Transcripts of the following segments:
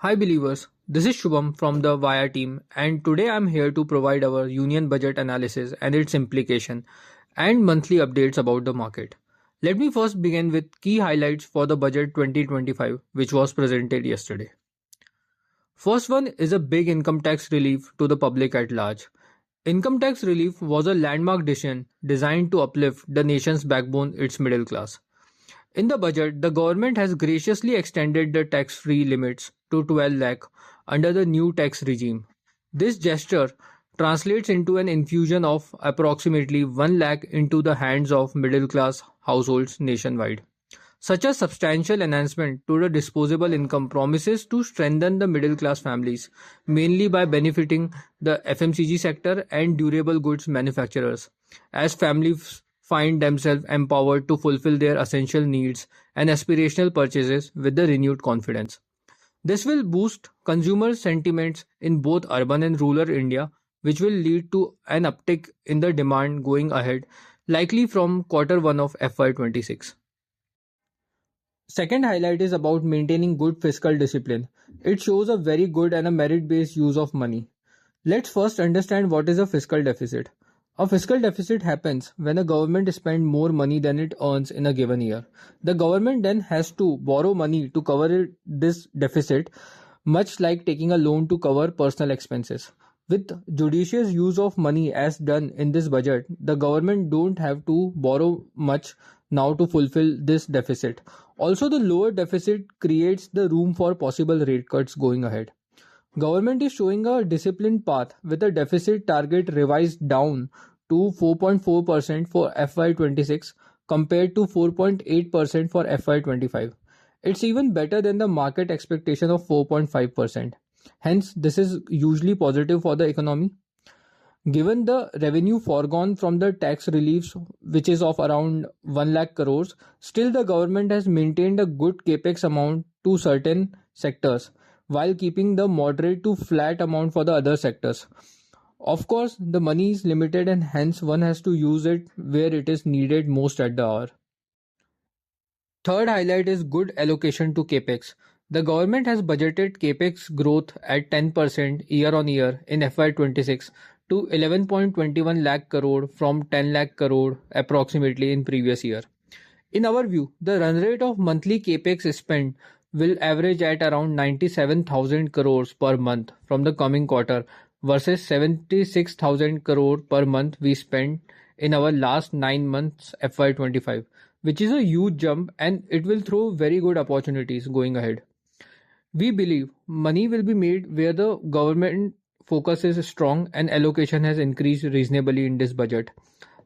Hi believers, this is Shubham from the Waya team and today I'm here to provide our union budget analysis and its implication and monthly updates about the market. Let me first begin with key highlights for the budget 2025 which was presented yesterday. First one is a big income tax relief to the public at large. Income tax relief was a landmark decision designed to uplift the nation's backbone, its middle class. In the budget, the government has graciously extended the tax-free limits to 12 lakh under the new tax regime. This gesture translates into an infusion of approximately 1 lakh into the hands of middle-class households nationwide. Such a substantial enhancement to the disposable income promises to strengthen the middle class families, mainly by benefiting the FMCG sector and durable goods manufacturers, as families find themselves empowered to fulfill their essential needs and aspirational purchases with the renewed confidence. This will boost consumer sentiments in both urban and rural India, which will lead to an uptick in the demand going ahead, likely from quarter 1 of FY26. Second highlight is about maintaining good fiscal discipline. It shows a very good and a merit based use of money. Let's first understand what is a fiscal deficit. A fiscal deficit happens when a government spends more money than it earns in a given year. The government then has to borrow money to cover this deficit, much like taking a loan to cover personal expenses. With judicious use of money as done in this budget, the government don't have to borrow much now to fulfill this deficit. Also, the lower deficit creates the room for possible rate cuts going ahead. Government is showing a disciplined path with a deficit target revised down to 4.4% for FY26 compared to 4.8% for FY25. It's even better than the market expectation of 4.5%. Hence, this is usually positive for the economy. Given the revenue foregone from the tax reliefs, which is of around 1 lakh crores, still the government has maintained a good capex amount to certain sectors while keeping the moderate to flat amount for the other sectors. Of course, the money is limited and hence one has to use it where it is needed most at the hour. Third highlight is good allocation to capex. The government has budgeted capex growth at 10% year on year in FY26 to 11.21 lakh crore from 10 lakh crore approximately in previous year. In our view, the run rate of monthly capex spent will average at around 97,000 crores per month from the coming quarter versus 76,000 crore per month we spent in our last 9 months FY25, which is a huge jump and it will throw very good opportunities going ahead. We believe money will be made where the government focus is strong and allocation has increased reasonably in this budget.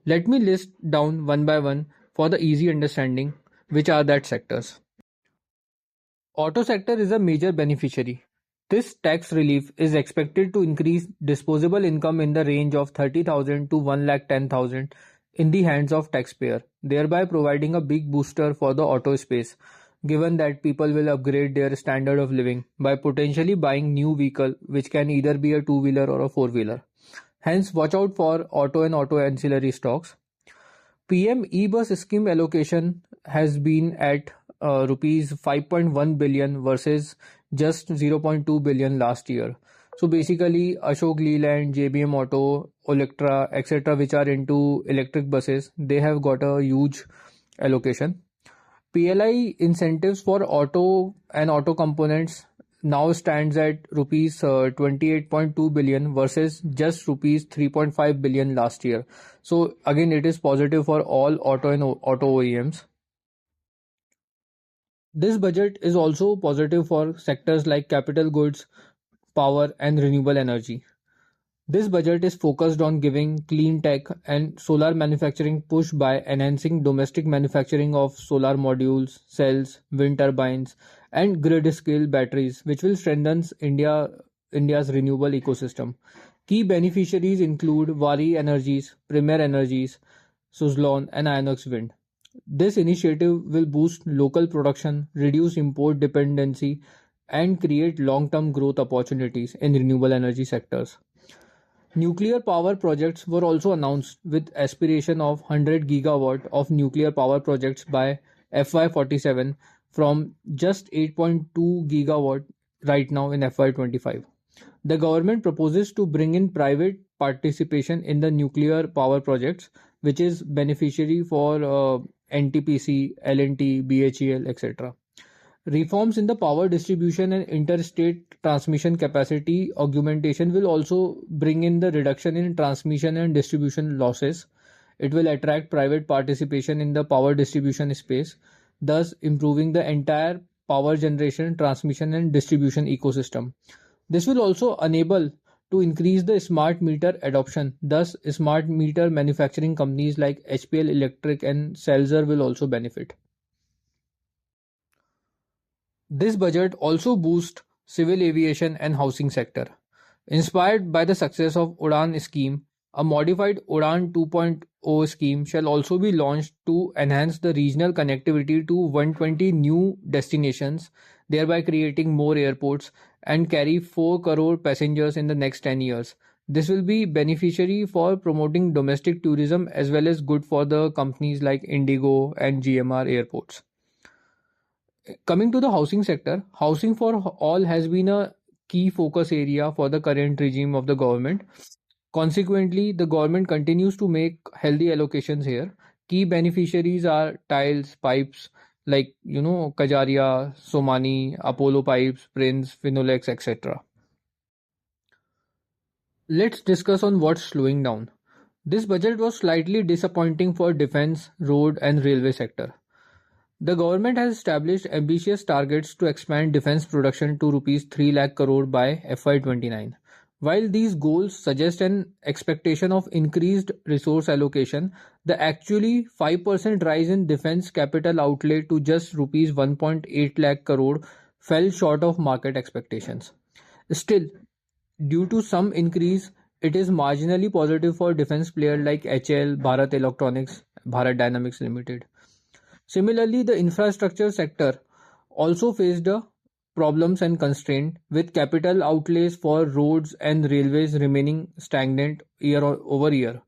Let me list down one by one for the easy understanding which are that sectors. Auto sector is a major beneficiary. This tax relief is expected to increase disposable income in the range of 30,000 to 1,10,000 in the hands of taxpayer, thereby providing a big booster for the auto space, given that people will upgrade their standard of living by potentially buying new vehicle which can either be a two-wheeler or a four-wheeler. Hence, watch out for auto and auto ancillary stocks. PM e-bus scheme allocation has been at rupees 5.1 billion versus just 0.2 billion last year. So basically, Ashok Leland, JBM Auto, Electra, etc., which are into electric buses, they have got a huge allocation. PLI incentives for auto and auto components now stands at rupees 28.2 billion versus just rupees 3.5 billion last year. So again, it is positive for all auto and auto OEMs. This budget is also positive for sectors like capital goods, power, and renewable energy. This budget is focused on giving clean tech and solar manufacturing push by enhancing domestic manufacturing of solar modules, cells, wind turbines, and grid-scale batteries, which will strengthen India's renewable ecosystem. Key beneficiaries include Vari Energies, Premier Energies, Suzlon, and Inox Wind. This initiative will boost local production, reduce import dependency, and create long-term growth opportunities in renewable energy sectors. Nuclear power projects were also announced with aspiration of 100 gigawatt of nuclear power projects by FY47 from just 8.2 gigawatt right now in FY25. The government proposes to bring in private participation in the nuclear power projects, which is beneficiary for NTPC, LNT, BHEL, etc. Reforms in the power distribution and interstate transmission capacity augmentation will also bring in the reduction in transmission and distribution losses. It will attract private participation in the power distribution space, thus improving the entire power generation, transmission, and distribution ecosystem. This will also enable to increase the smart meter adoption. Thus, smart meter manufacturing companies like HPL Electric and Selzer will also benefit. This budget also boosts civil aviation and housing sector. Inspired by the success of Udan scheme, a modified Udan 2.0 scheme shall also be launched to enhance the regional connectivity to 120 new destinations, thereby creating more airports and carry 4 crore passengers in the next 10 years. This will be beneficiary for promoting domestic tourism as well as good for the companies like Indigo and GMR airports. Coming to the housing sector, housing for all has been a key focus area for the current regime of the government. Consequently, the government continues to make healthy allocations here. Key beneficiaries are tiles, pipes like Kajaria, Somani, Apollo Pipes, Prince, Finolex, etc. Let's discuss on what's slowing down. This budget was slightly disappointing for defense, road, and railway sector. The government has established ambitious targets to expand defense production to rupees 3 lakh crore by FY29. While these goals suggest an expectation of increased resource allocation, the actually 5% rise in defense capital outlay to just rupees 1.8 lakh crore fell short of market expectations. Still, due to some increase, it is marginally positive for defense players like HL, Bharat Electronics, Bharat Dynamics Limited. Similarly, the infrastructure sector also faced a problems and constraint, with capital outlays for roads and railways remaining stagnant over year,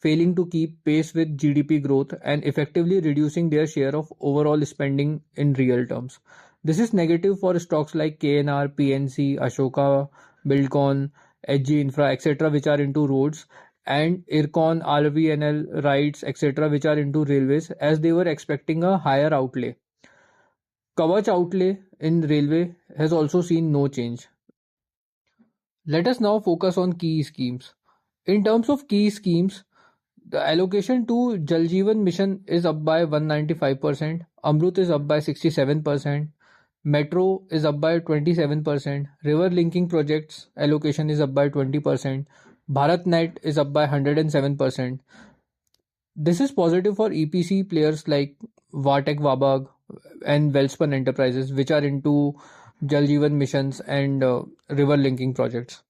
failing to keep pace with GDP growth and effectively reducing their share of overall spending in real terms. This is negative for stocks like KNR, PNC, Ashoka, Buildcon, HG Infra, etc., which are into roads, and Ircon, RVNL, Rights, etc., which are into railways, as they were expecting a higher outlay. Kavach outlay in railway has also seen no change. Let us now focus on key schemes. In terms of key schemes, the allocation to Jal Jeevan Mission is up by 195%, Amrut is up by 67%, Metro is up by 27%, river linking projects allocation is up by 20%, BharatNet is up by 107%. This is positive for EPC players like Vartech Wabag and Welspun Enterprises, which are into Jal Jeevan missions and river linking projects.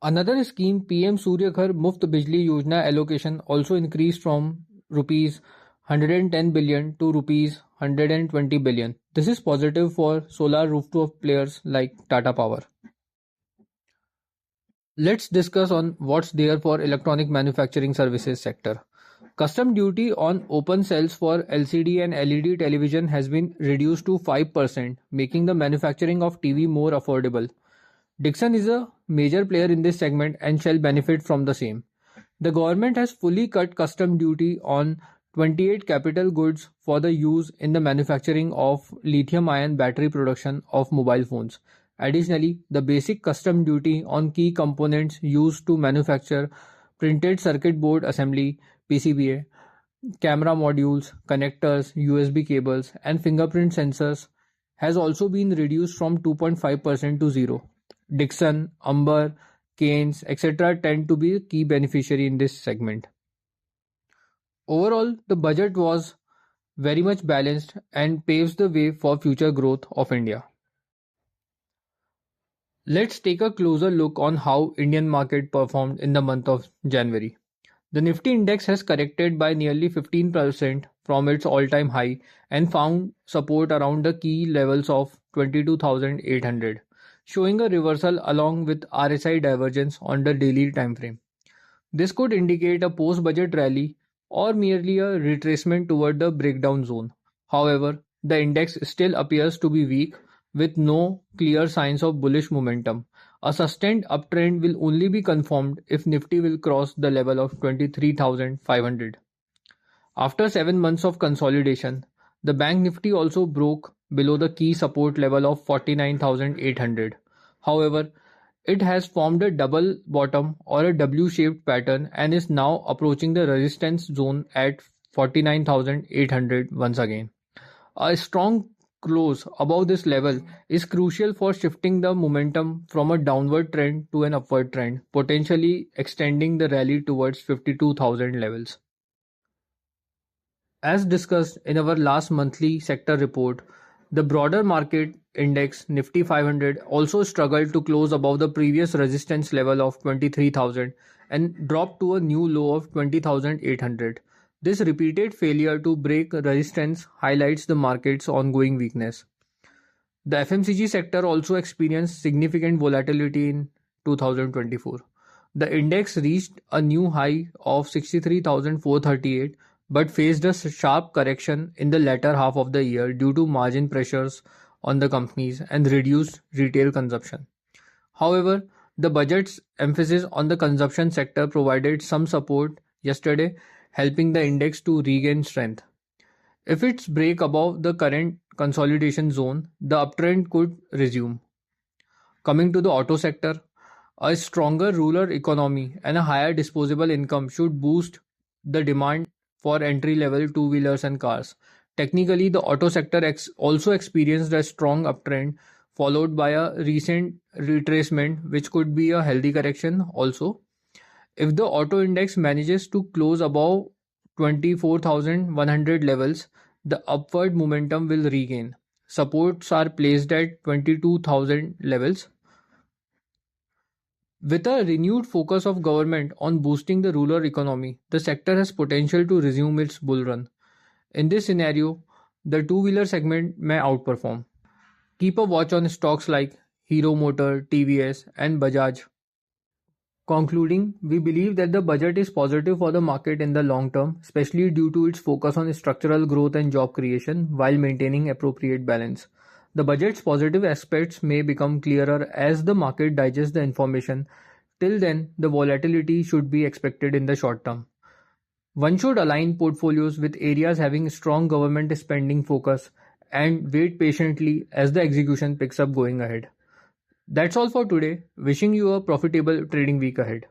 Another scheme, PM Surya Ghar Muft Bijli Yojana allocation also increased from rupees 110 billion to rupees 120 billion. This is positive for solar rooftop players like Tata Power. Let's discuss on what's there for electronic manufacturing services sector. Custom duty on open cells for LCD and LED television has been reduced to 5%, making the manufacturing of TV more affordable. Dixon is a major player in this segment and shall benefit from the same. The government has fully cut custom duty on 28 capital goods for the use in the manufacturing of lithium-ion battery production of mobile phones. Additionally, the basic custom duty on key components used to manufacture printed circuit board assembly (PCBA), camera modules, connectors, USB cables, and fingerprint sensors has also been reduced from 2.5% to 0. Dixon, Umber, Keynes, etc. tend to be a key beneficiary in this segment. Overall, the budget was very much balanced and paves the way for future growth of India. Let's take a closer look on how Indian market performed in the month of January. The Nifty index has corrected by nearly 15% from its all-time high and found support around the key levels of 22,800, showing a reversal along with RSI divergence on the daily time frame. This could indicate a post-budget rally or merely a retracement toward the breakdown zone. However, the index still appears to be weak, with no clear signs of bullish momentum. A sustained uptrend will only be confirmed if Nifty will cross the level of 23,500. After 7 months of consolidation, the Bank Nifty also broke below the key support level of 49,800. However, it has formed a double bottom or a W-shaped pattern and is now approaching the resistance zone at 49,800 once again. A strong close above this level is crucial for shifting the momentum from a downward trend to an upward trend, potentially extending the rally towards 52,000 levels. As discussed in our last monthly sector report, the broader market index Nifty 500 also struggled to close above the previous resistance level of 23,000 and dropped to a new low of 20,800. This repeated failure to break resistance highlights the market's ongoing weakness. The FMCG sector also experienced significant volatility in 2024. The index reached a new high of 63,438 but faced a sharp correction in the latter half of the year due to margin pressures on the companies and reduced retail consumption. However, the budget's emphasis on the consumption sector provided some support yesterday, helping the index to regain strength. If it's break above the current consolidation zone, the uptrend could resume. Coming to the auto sector, a stronger rural economy and a higher disposable income should boost the demand for entry-level two-wheelers and cars. Technically, the auto sector also experienced a strong uptrend, followed by a recent retracement, which could be a healthy correction also. If the auto index manages to close above 24,100 levels, the upward momentum will regain. Supports are placed at 22,000 levels. With a renewed focus of government on boosting the rural economy, the sector has potential to resume its bull run. In this scenario, the two-wheeler segment may outperform. Keep a watch on stocks like Hero Motor, TVS, and Bajaj. Concluding, we believe that the budget is positive for the market in the long term, especially due to its focus on structural growth and job creation while maintaining appropriate balance. The budget's positive aspects may become clearer as the market digests the information. Till then, the volatility should be expected in the short term. One should align portfolios with areas having strong government spending focus and wait patiently as the execution picks up going ahead. That's all for today. Wishing you a profitable trading week ahead.